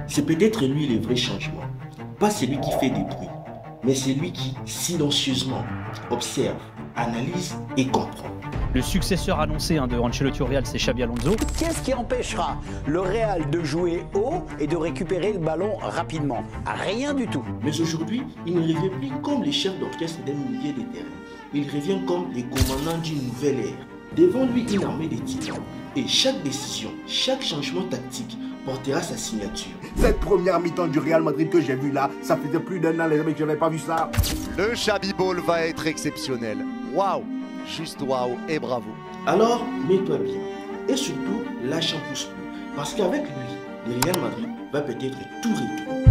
C'est peut-être lui le vrai changement. Pas celui qui fait des bruits, mais celui qui, silencieusement, observe, analyse et comprend. Le successeur annoncé de Ancelotti au Real, c'est Xabi Alonso. Qu'est-ce qui empêchera le Real de jouer haut et de récupérer le ballon rapidement? Rien du tout. Mais aujourd'hui, il ne revient plus comme les chefs d'orchestre d'un milieu de terrain. Il revient comme les commandants d'une nouvelle ère. Devant lui, une armée de titans. Et chaque décision, chaque changement tactique portera sa signature. Cette première mi-temps du Real Madrid que j'ai vue là, ça faisait plus d'un an les amis que je n'avais pas vu ça. Le Xabi Ball va être exceptionnel. Waouh, juste waouh et bravo. Alors, mets-toi bien. Et surtout, lâche un pouce bleu. Parce qu'avec lui, le Real Madrid va peut-être tout retourner.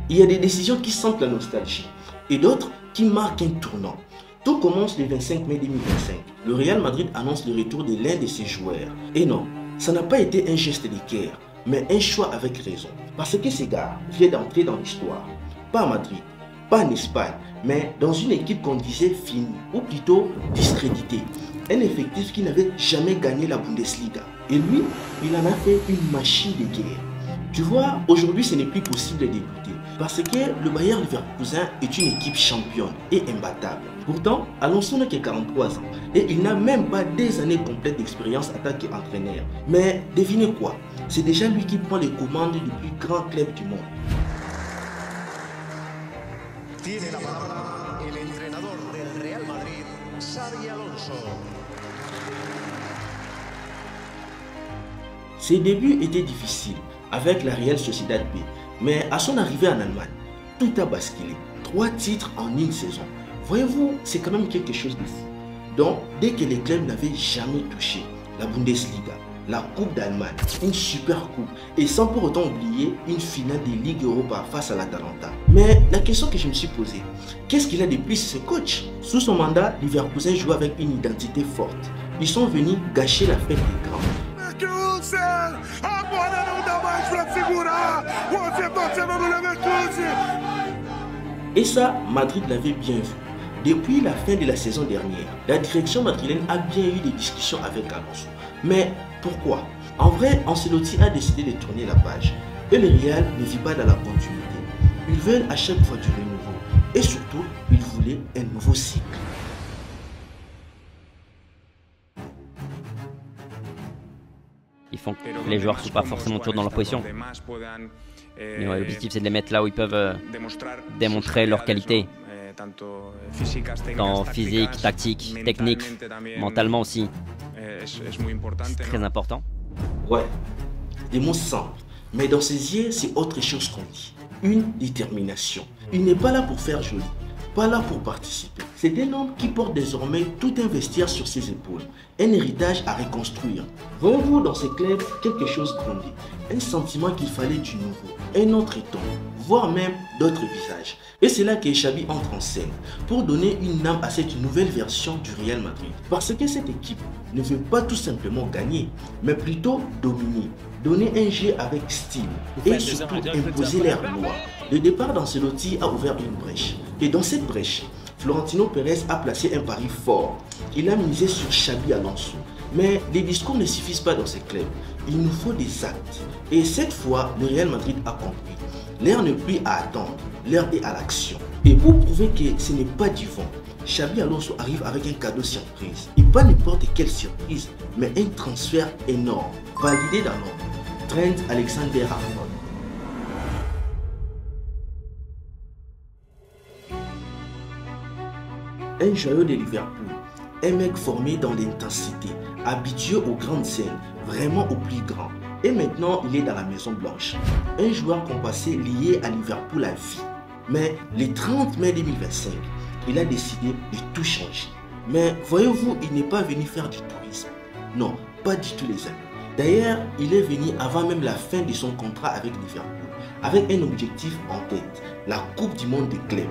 Il y a des décisions qui sentent la nostalgie et d'autres qui marquent un tournant. Tout commence le 25 mai 2025. Le Real Madrid annonce le retour de l'un de ses joueurs. Et non, ça n'a pas été un geste de cœur, mais un choix avec raison. Parce que ces gars viennent d'entrer dans l'histoire. Pas à Madrid, pas en Espagne, mais dans une équipe qu'on disait finie, ou plutôt discréditée. Un effectif qui n'avait jamais gagné la Bundesliga. Et lui, il en a fait une machine de guerre. Tu vois, aujourd'hui ce n'est plus possible de débuter. Parce que le Bayer Leverkusen est une équipe championne et imbattable. Pourtant, Alonso n'a que 43 ans et il n'a même pas des années complètes d'expérience en tant qu'entraîneur. Mais devinez quoi? C'est déjà lui qui prend les commandes du plus grand club du monde. Tiene la palabra el entrenador del Real Madrid, Xabi Alonso. Ses débuts étaient difficiles avec la Real Sociedad B. Mais à son arrivée en Allemagne, tout a basculé. 3 titres en une saison. Voyez-vous, c'est quand même quelque chose de fou. Donc, dès que les clubs n'avaient jamais touché la Bundesliga, la Coupe d'Allemagne, une super coupe, et sans pour autant oublier une finale de Ligue Europa face à l'Atalanta. Mais la question que je me suis posée, qu'est-ce qu'il a de plus ce coach? Sous son mandat, Leverkusen jouait avec une identité forte. Ils sont venus gâcher la fête des grands. Et ça, Madrid l'avait bien vu. Depuis la fin de la saison dernière, la direction madrilène a bien eu des discussions avec Alonso. Mais pourquoi? En vrai, Ancelotti a décidé de tourner la page. Et le Real ne vit pas dans la continuité. Ils veulent à chaque fois du renouveau. Et surtout, ils voulaient un nouveau cycle. Ils font que les joueurs ne sont pas forcément toujours dans leur position. Mais ouais, l'objectif c'est de les mettre là où ils peuvent démontrer leur qualité. Dans physique, tactique, technique, mentalement aussi. C'est très important. Ouais, des mots simples. Mais dans ses yeux, c'est autre chose qu'on dit. Une détermination. Il n'est pas là pour faire joli, pas là pour participer. C'est un homme qui porte désormais tout un vestiaire sur ses épaules, un héritage à reconstruire. Voyez-vous dans ces clubs quelque chose grandit, un sentiment qu'il fallait du nouveau, un autre ton, voire même d'autres visages. Et c'est là que Xabi entre en scène pour donner une âme à cette nouvelle version du Real Madrid. Parce que cette équipe ne veut pas tout simplement gagner, mais plutôt dominer, donner un jeu avec style et surtout imposer leur loi. Le départ d'Ancelotti a ouvert une brèche. Et dans cette brèche, Florentino Pérez a placé un pari fort. Il a misé sur Xabi Alonso. Mais les discours ne suffisent pas dans ces clubs. Il nous faut des actes. Et cette fois, le Real Madrid a compris. L'heure n'est plus à attendre, l'heure est à l'action. Et pour prouver que ce n'est pas du vent, Xabi Alonso arrive avec un cadeau surprise. Et pas n'importe quelle surprise, mais un transfert énorme, validé dans l'ordre. Trent Alexander-Arnold. Un joyau de Liverpool, un mec formé dans l'intensité, habitué aux grandes scènes, vraiment au plus grand. Et maintenant, il est dans la Maison Blanche. Un joueur compassé lié à Liverpool à vie. Mais le 30 mai 2025, il a décidé de tout changer. Mais voyez-vous, il n'est pas venu faire du tourisme. Non, pas du tout les amis. D'ailleurs, il est venu avant même la fin de son contrat avec Liverpool, avec un objectif en tête, la Coupe du Monde des clubs.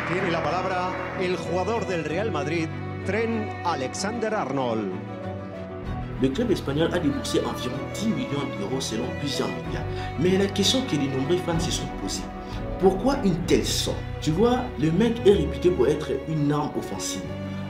Tiene la palabra el jugador del Real Madrid, Trent Alexander-Arnold. le club espagnol a déboursé environ 10 millions d'euros selon plusieurs médias. Mais la question que les nombreux fans se sont posés, pourquoi une telle somme? Tu vois, le mec est réputé pour être une arme offensive,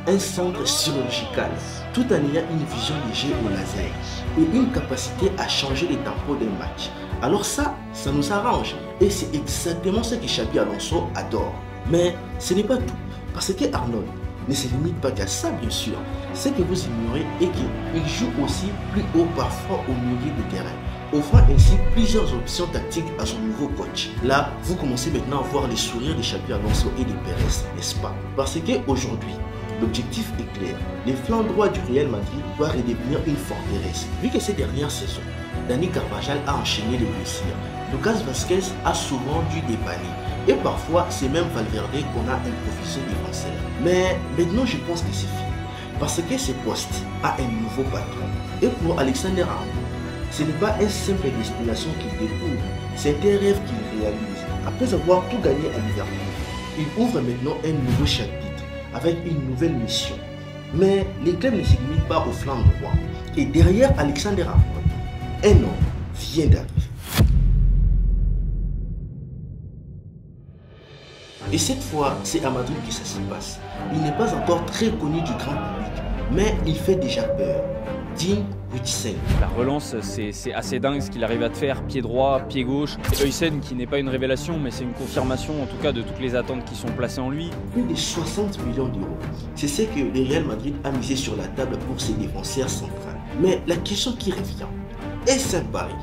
un centre chirurgical, tout en ayant une vision légère au laser et une capacité à changer les tempos d'un match. Alors ça nous arrange et c'est exactement ce que Xabi Alonso adore. Mais ce n'est pas tout, parce que Arnold ne se limite pas qu'à ça bien sûr. Ce que vous ignorez est qu'il joue aussi plus haut parfois au milieu de terrain, offrant ainsi plusieurs options tactiques à son nouveau coach. Là, vous commencez maintenant à voir les sourires de Xabi Alonso et de Pérez, n'est-ce pas? Parce qu'aujourd'hui, l'objectif est clair. Les flancs droits du Real Madrid doivent redevenir une forteresse. Vu que ces dernières saisons, Dani Carvajal a enchaîné les blessures, Lucas Vázquez a souvent dû dépanner. Et parfois, c'est même Valverde qu'on a improvisé défenseur. Mais maintenant, je pense que c'est fini. Parce que ce poste a un nouveau patron. Et pour Alexander Arnold, ce n'est pas une simple destination qu'il découvre, c'est un rêve qu'il réalise. Après avoir tout gagné à Liverpool, il ouvre maintenant un nouveau chapitre avec une nouvelle mission. Mais les clubs ne se limitent pas au flanc droit. Et derrière Alexander Arnold, un homme vient d'arriver. Et cette fois, c'est à Madrid que ça se passe. Il n'est pas encore très connu du grand public, mais il fait déjà peur. Dean Huijsen. La relance, c'est assez dingue ce qu'il arrive à te faire, pied droit, pied gauche. Huijsen qui n'est pas une révélation, mais c'est une confirmation en tout cas de toutes les attentes qui sont placées en lui. Plus de 60 millions d'euros. C'est ce que le Real Madrid a misé sur la table pour ses défenseurs centrales. Mais la question qui revient, est-ce un pari?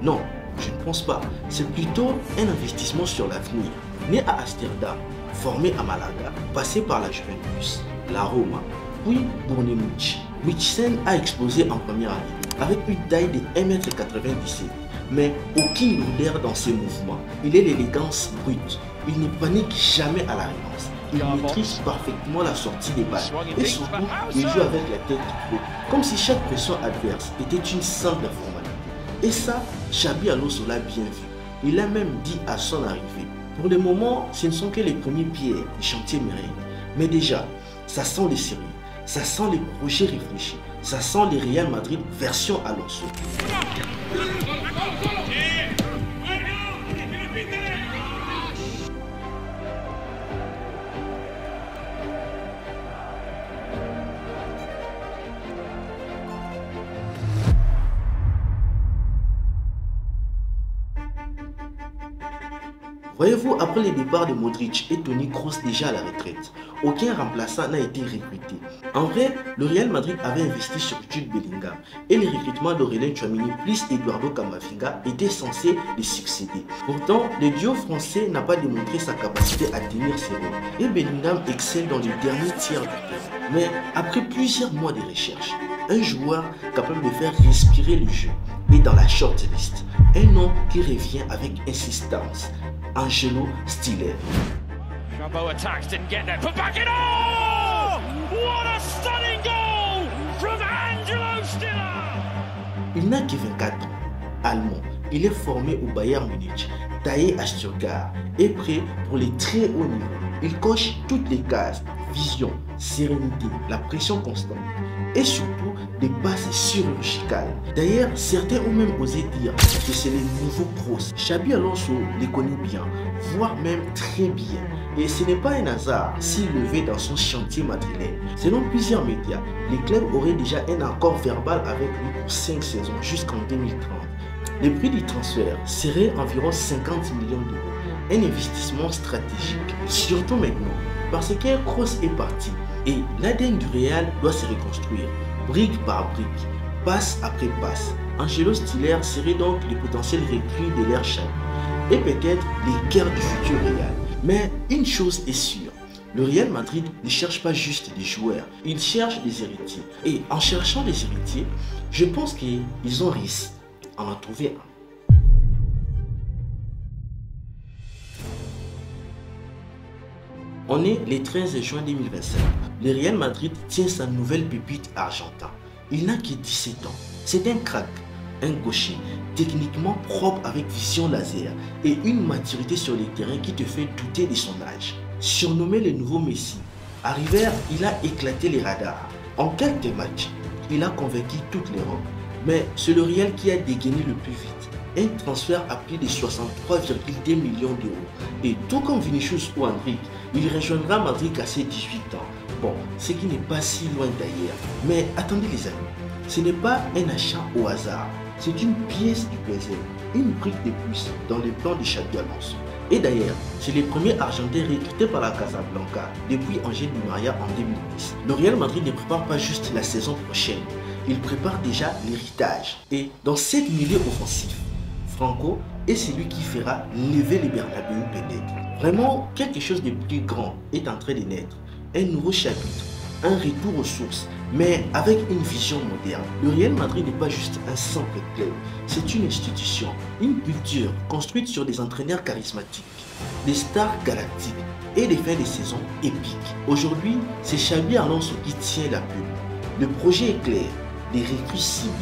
Non, je ne pense pas. C'est plutôt un investissement sur l'avenir. Né à Amsterdam, formé à Malaga, passé par la Juventus, la Roma, puis Bournemouth, Huijsen a explosé en première année avec une taille de 1,97 m, mais aucune lourdeur dans ses mouvements. Il est l'élégance brute. Il ne panique jamais à la relance. Il maîtrise parfaitement la sortie des balles et surtout, il joue avec la tête haute, comme si chaque pression adverse était une simple formalité. Et ça, Xabi Alonso l'a bien vu. Il a même dit à son arrivée, pour le moment, ce ne sont que les premiers pierres du chantier mérite. Mais déjà, ça sent les séries, ça sent les projets réfléchis, ça sent les Real Madrid version Alonso. Voyez-vous, après le départ de Modric et Toni Kroos déjà à la retraite, aucun remplaçant n'a été recruté. En vrai, le Real Madrid avait investi sur Jude Bellingham et le recrutement d'Aurélien Tchouaméni plus Eduardo Camavinga était censé les succéder. Pourtant, le duo français n'a pas démontré sa capacité à tenir ses rôles et Bellingham excelle dans les derniers tiers du terrain. Mais après plusieurs mois de recherche, un joueur capable de faire respirer le jeu est dans la shortlist. Un nom qui revient avec insistance. Angelo Stiller. Chabot attacks, didn't get there, put back in. Oh! What a stunning goal from Angelo Stiller! Il n'a que 24 ans, allemand. Il est formé au Bayern Munich, taillé à Stuttgart et prêt pour les très hauts niveaux. Il coche toutes les cases, vision, sérénité, la pression constante et surtout des passes chirurgicales. D'ailleurs, certains ont même osé dire que c'est les nouveaux pros. Xabi Alonso les connaît bien, voire même très bien. Et ce n'est pas un hasard s'il levait dans son chantier madrilène. Selon plusieurs médias, les clubs auraient déjà un accord verbal avec lui pour 5 saisons jusqu'en 2030. Le prix du transfert serait environ 50 millions d'euros. Un investissement stratégique, surtout maintenant, parce que Kroos est parti et l'ADN du Real doit se reconstruire, brique par brique, passe après passe. Angelo Stiller serait donc le potentiel recrue de l'ère Xabi et peut-être les cœurs du futur Real. Mais une chose est sûre, le Real Madrid ne cherche pas juste des joueurs, il cherche des héritiers. Et en cherchant des héritiers, je pense qu'ils ont réussi à en trouver un. On est le 13 juin 2025. Le Real Madrid tient sa nouvelle pépite argentin. Il n'a que 17 ans. C'est un crack, un gaucher, techniquement propre avec vision laser et une maturité sur les terrains qui te fait douter de son âge. Surnommé le nouveau Messi, arrivé, il a éclaté les radars. En quelques matchs, il a convaincu toute l'Europe. Mais c'est le Real qui a dégainé le plus vite. Un transfert à plus de 63,2 millions d'euros. Et tout comme Vinicius ou Endrick, il rejoindra Madrid à ses 18 ans. Bon, ce qui n'est pas si loin d'ailleurs. Mais attendez les amis, ce n'est pas un achat au hasard. C'est une pièce du puzzle, une brique de plus dans le plan de Xabi Alonso. Et d'ailleurs, c'est le premier Argentin recruté par la Casablanca depuis Angel Di Maria en 2010. Le Real Madrid ne prépare pas juste la saison prochaine, il prépare déjà l'héritage. Et dans cette milieu offensif, Franco est celui qui fera lever les Bernabéu peut-être. Vraiment, quelque chose de plus grand est en train de naître. Un nouveau chapitre, un retour aux sources, mais avec une vision moderne. Le Real Madrid n'est pas juste un simple club, c'est une institution, une culture construite sur des entraîneurs charismatiques, des stars galactiques et des fins de saison épiques. Aujourd'hui, c'est Xabi Alonso qui tient la plume. Le projet est clair, des recrues ciblées,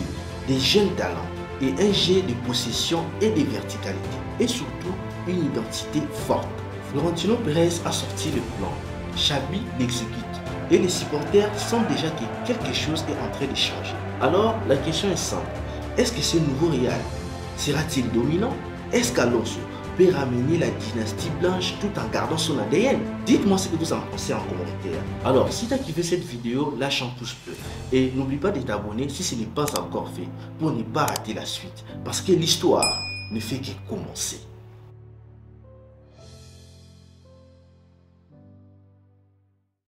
des jeunes talents et un jet de possession et de verticalité. Et surtout, une identité forte. Florentino Pérez a sorti le plan, Xabi l'exécute. Et les supporters sentent déjà que quelque chose est en train de changer. Alors, la question est simple. Est-ce que ce nouveau Real sera-t-il dominant? Est-ce qu'Alonso peut ramener la dynastie blanche tout en gardant son ADN? Dites-moi ce que vous en pensez en commentaire. Alors, si tu as kiffé cette vidéo, lâche un pouce bleu. Et n'oublie pas de t'abonner si ce n'est pas encore fait pour ne pas rater la suite. Parce que l'histoire ne fait que commencer.